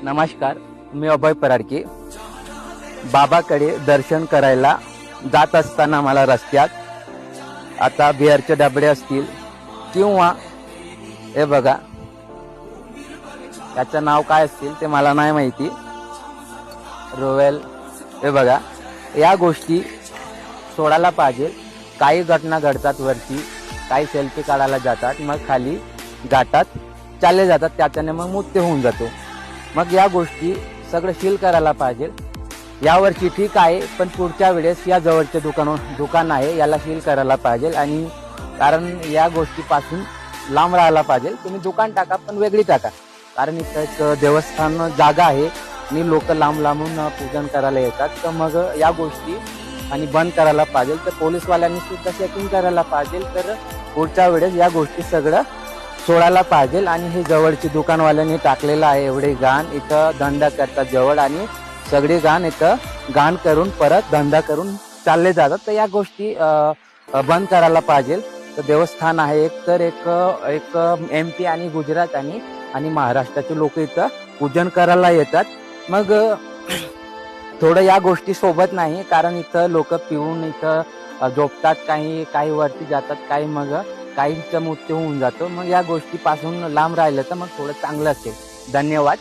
नमस्कार, मी अभय पराडके. बाबाकडे दर्शन करायला जात असताना मला रस्त्यात आता बिअरचे डबडे असतील किंवा हे बघा त्याचं नाव काय असतील ते मला नाही माहिती, रोवेल, हे बघा या गोष्टी सोडायला पाहिजे. काही घटना घडतात वरती, काही सेल्फी काढायला जातात, मग खाली घाटात चालले जातात, त्याच्याने मग मृत्यू होऊन जातो. मग या गोष्टी सगळं सील करायला पाहिजे. यावर्षी ठीक आहे, पण पुढच्या वेळेस या जवळचे दुकान आहे याला सील करायला पाहिजे. आणि कारण या गोष्टीपासून लांब राहायला पाहिजे. तुम्ही दुकान टाका पण वेगळी टाका, कारण इथं एक देवस्थान जागा आहे आणि लोक लांब लांबून पूजन करायला येतात. तर मग या गोष्टी आणि बंद करायला पाहिजे. तर पोलीसवाल्यांनी सुद्धा चेकिंग करायला पाहिजे. तर पुढच्या वेळेस या गोष्टी सगळं सोडायला पाहिजे. आणि हे जवळची दुकानवाल्यांनी टाकलेलं आहे एवढे घाण, इथं धंदा करतात जवळ आणि सगळी घाण इथं घाण करून परत धंदा करून चालले जातात. तर या गोष्टी बंद करायला पाहिजे. तर देवस्थान आहे एक, तर एक MP आणि गुजरात आणि महाराष्ट्राचे लोक इथं पूजन करायला येतात. मग थोडं या गोष्टी सोबत नाही, कारण इथं लोक पिऊन इथं झोपतात, काही वरती जातात, काही मग काहींचा मृत्यू होऊन जातो. मग या गोष्टीपासून लांब राहिलं तर मग थोडं चांगलं असेल. धन्यवाद.